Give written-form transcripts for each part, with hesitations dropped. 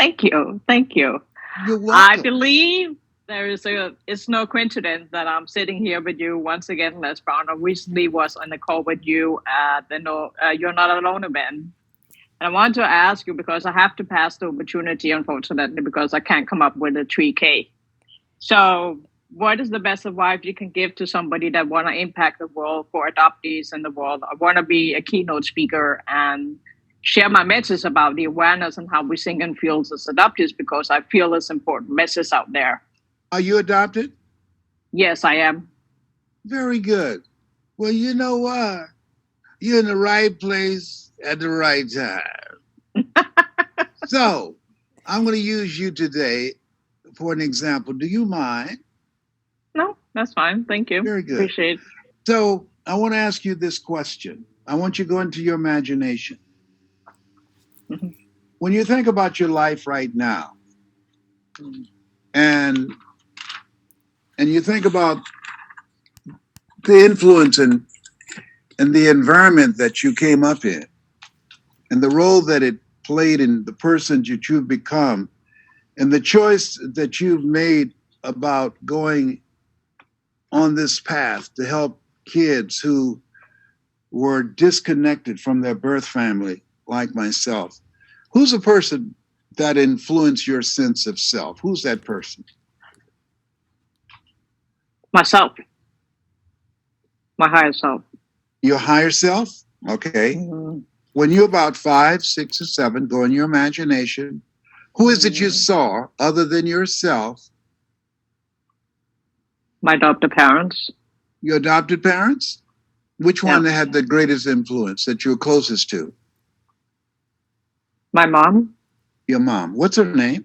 Thank you. Thank you. You're I welcome. believe it's no coincidence that I'm sitting here with you once again, Les Brown. I recently was on a call with you at the No, You're Not Alone event. And I want to ask you because I have to pass the opportunity, unfortunately, because I can't come up with a 3K. So, what is the best advice you can give to somebody that want to impact the world for adoptees in the world? I want to be a keynote speaker and share my message about the awareness and how we think and feel as adoptees because I feel it's important message out there. Are you adopted? Yes, I am. Very good. Well, you know what? You're in the right place at the right time. So, I'm going to use you today for an example. Do you mind? No, that's fine. Thank you. Very good. Appreciate it. So, I want to ask you this question. I want you to go into your imagination. Mhm. When you think about your life right now, and you think about the influence and the environment that you came up in, and the role that it played in the person that you've become, and the choice that you've made about going on this path to help kids who were disconnected from their birth family, like myself. Who's a person that influenced your sense of self? Who's that person? Myself, my higher self. Your higher self? Okay. Mhm. When you're about 5, 6, or 7, go in your imagination. Who is it you saw other than yourself? My adopted parents. Your adopted parents? Which one Yeah. had the greatest influence that you were closest to? My mom, Your mom. What's her name?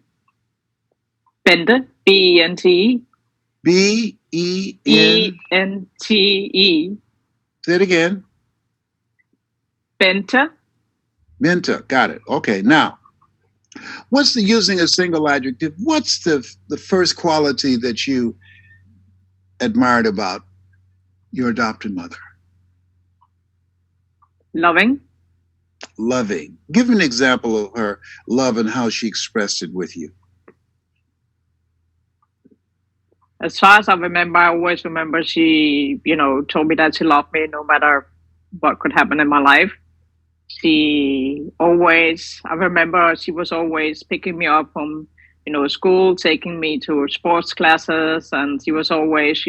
Bente, Bente, Bente. Bente, Say it again. Bente. Minta. Got it. Okay. Now, what's the using a single adjective? What's the first quality that you admired about your adopted mother? Loving. Loving. Give an example of her love and how she expressed it with you. As far as I remember, I always remember she, told me that she loved me no matter what could happen in my life. I remember she was always picking me up from, school, taking me to sports classes, and she was always,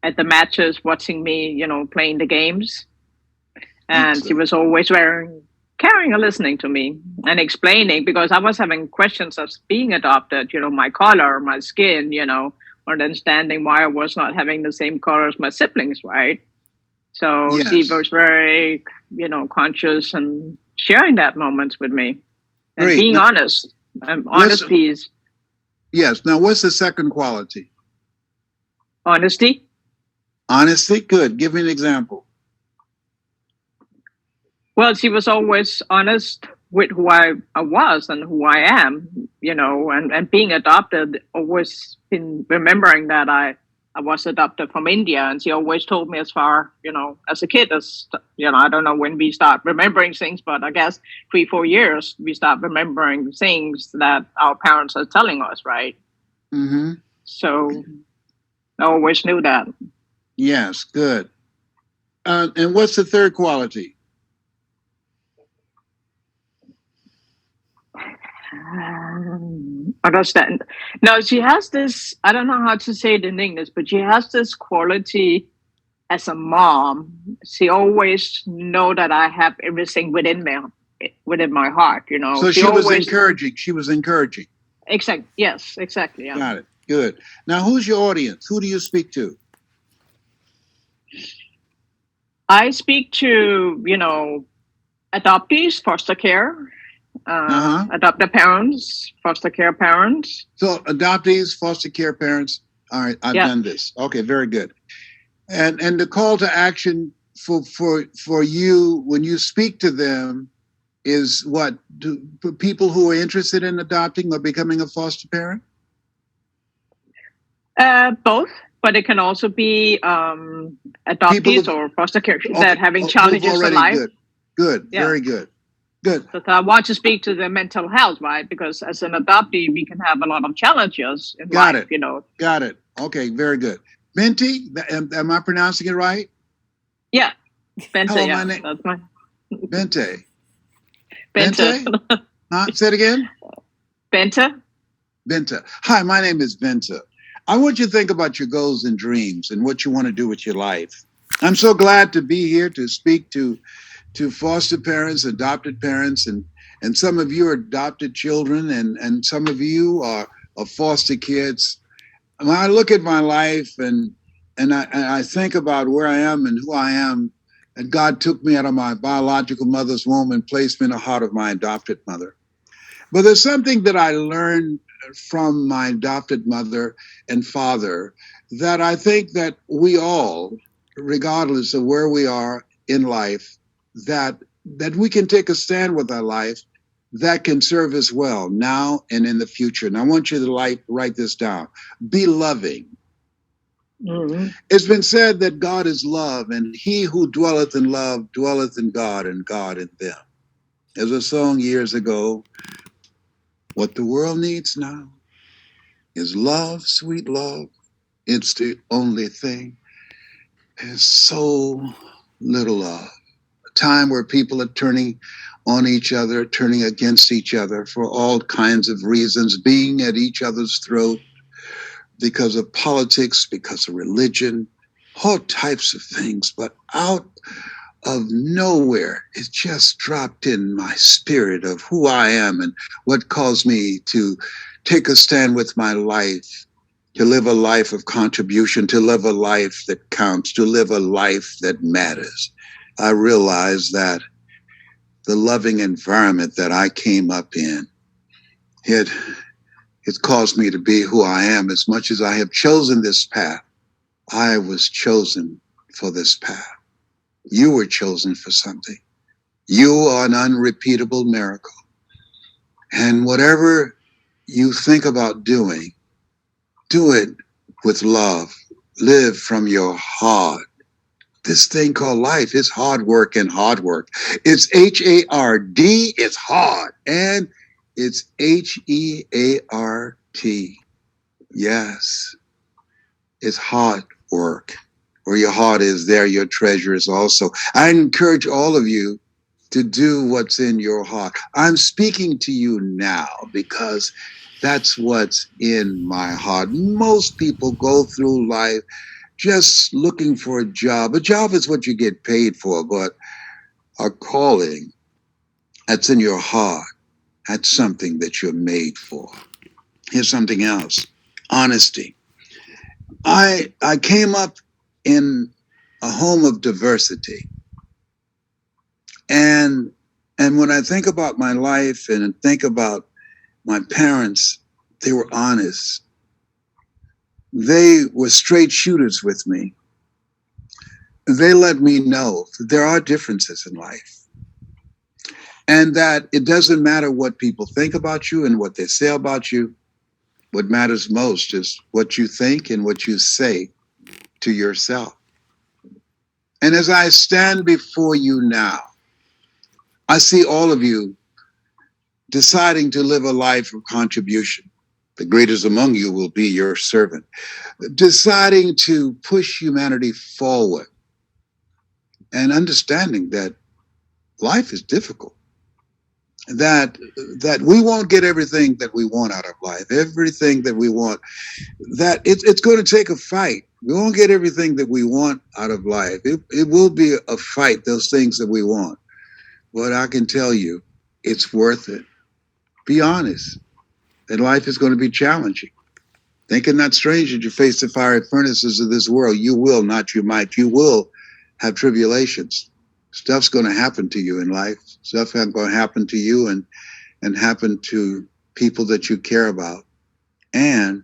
at the matches watching me, playing the games. And she Excellent. was always caring and listening to me and explaining because I was having questions of being adopted, my color, my skin, or understanding why I was not having the same color as my siblings, right? So she Yes. was very, conscious and sharing that moments with me and Great. being Now, honest. what's Honesty is yes. Now, what's the second quality? honesty. Honesty. Good. Give me an example. Well, she was always honest with who I was and who I am, and being adopted, always been remembering that I was adopted from India. And she always told me as far, as a kid, I don't know when we start remembering things, but I guess 3, 4 years, we start remembering things that our parents are telling us, right? Mm-hmm. So I always knew that. Yes. Good. And what's the third quality? Understand. No, she has this, I don't know how to say it in English, but she has this quality as a mom. She always know that I have everything within my heart, So She she was always encouraging. She was encouraging. yes, exactly. Yeah. Got it. Good. Now, who's your audience? Who do you speak to? I speak to, adoptees, foster care, Uh-huh. adopted parents, foster care parents. So adoptees, foster care parents. All right, I've Yeah. done this. Okay, very good. And the call to action for you when you speak to them is what? For people who are interested in adopting or becoming a foster parent? Both, but it can also be People adoptees who or foster care okay, that having who've challenges in already life. good. Good, Yeah. very good. Good. But I want to speak to the mental health, right? Because as an adoptee, we can have a lot of challenges in Got life, it. Got it. Okay, very good. Bente, am I pronouncing it right? Yeah, Bente, Hello, yeah, my name that's my Bente. Bente. Bente? Huh? Say it again. Bente? Bente. Hi, my name is Bente. I want you to think about your goals and dreams and what you want to do with your life. I'm so glad to be here to speak to foster parents, adopted parents, and some of you are adopted children, and some of you are foster kids. When I look at my life and I think about where I am and who I am, and God took me out of my biological mother's womb and placed me in the heart of my adopted mother. But there's something that I learned from my adopted mother and father that I think that we all, regardless of where we are in life, that that we can take a stand with our life that can serve us well now and in the future. And I want you to write this down. Be loving. Mm-hmm. It's been said that God is love, and he who dwelleth in love dwelleth in God, and God in them. There's a song years ago. What the world needs now is love, sweet love. It's the only thing. There's so little love. A time where people are turning on each other, turning against each other for all kinds of reasons, being at each other's throat because of politics, because of religion, all types of things. But out of nowhere, it just dropped in my spirit of who I am and what caused me to take a stand with my life, to live a life of contribution, to live a life that counts, to live a life that matters. I realized that the loving environment that I came up in, it, it caused me to be who I am. As much as I have chosen this path, I was chosen for this path. You were chosen for something. You are an unrepeatable miracle. And whatever you think about doing, do it with love. Live from your heart. This thing called life is hard work and hard work. It's HARD, it's hard. And it's HEART. Yes, it's hard work. Where your heart is, there your treasure is also. I encourage all of you to do what's in your heart. I'm speaking to you now because that's what's in my heart. Most people go through life just looking for a job. A job is what you get paid for, but a calling that's in your heart, that's something that you're made for. Here's something else. Honesty. I came up in a home of diversity. And when I think about my life and think about my parents, they were honest. They were straight shooters with me. They let me know that there are differences in life and that it doesn't matter what people think about you and what they say about you. What matters most is what you think and what you say to yourself. And as I stand before you now, I see all of you deciding to live a life of contribution. The greatest among you will be your servant. Deciding to push humanity forward and understanding that life is difficult. That we won't get everything that we want out of life, everything that we want, that it's going to take a fight. We won't get everything that we want out of life. It will be a fight, those things that we want. But I can tell you, it's worth it. Be honest that life is going to be challenging. Think it not strange that you face the fiery furnaces of this world. You will, not you might. You will have tribulations. Stuff's going to happen to you in life. Stuff is going to happen to you and happen to people that you care about. And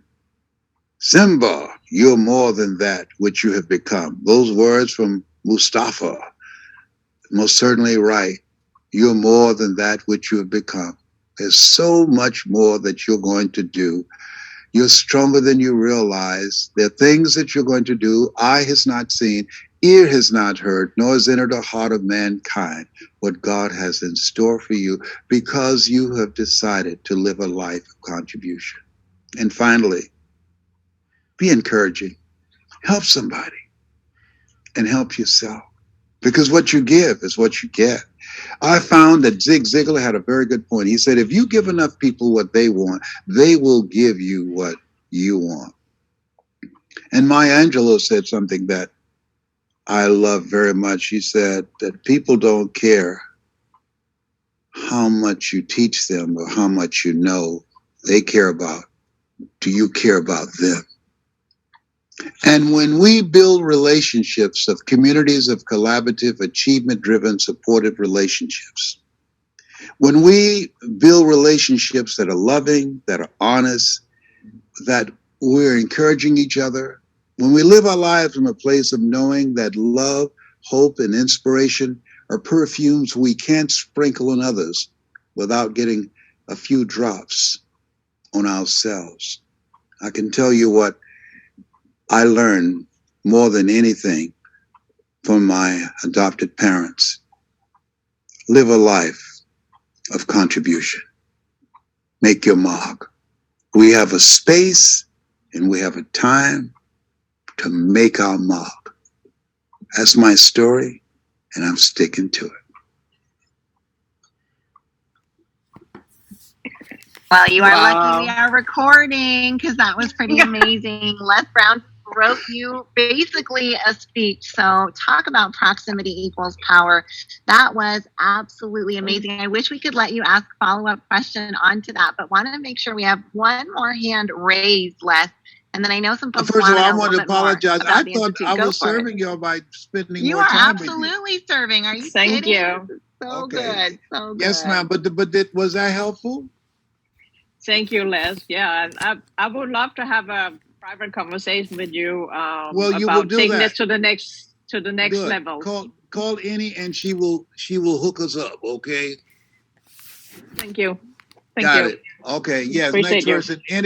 Simba, you're more than that which you have become. Those words from Mustafa, most certainly right. You're more than that which you have become. There's so much more that you're going to do. You're stronger than you realize. There are things that you're going to do eye has not seen, Ear has not heard, nor has entered the heart of mankind what God has in store for you because you have decided to live a life of contribution. And finally, be encouraging. Help somebody and help yourself because what you give is what you get. I found that Zig Ziglar had a very good point. He said, if you give enough people what they want, they will give you what you want. And Maya Angelou said something that I love very much. She said that people don't care how much you teach them or how much you know. They care about, do you care about them? And when we build relationships of communities of collaborative, achievement-driven, supportive relationships, when we build relationships that are loving, that are honest, that we're encouraging each other, when we live our lives from a place of knowing that love, hope, and inspiration are perfumes we can't sprinkle on others without getting a few drops on ourselves. I can tell you what I learned more than anything from my adopted parents. Live a life of contribution. Make your mark. We have a space and we have a time to make our mark. That's my story, and I'm sticking to it. Well, you are lucky we are recording because that was pretty amazing. Les Brown wrote you basically a speech. So talk about proximity equals power. That was absolutely amazing. I wish we could let you ask a follow-up question onto that, but want to make sure we have one more hand raised, Les. And then I know some folks. First of all, I want to apologize. I thought I was serving y'all by spending more time with you. You are absolutely serving. Are you Thank kidding? you. So good. So good. Yes, ma'am. But was that helpful? Thank you, Les. Yeah, I would love to have a private conversation with you. Well, you will do taking that it to the next level. Call Annie and she will hook us up. Okay. Thank you. Thank Got you. it. Okay. Yes. Appreciate Next person. Annie.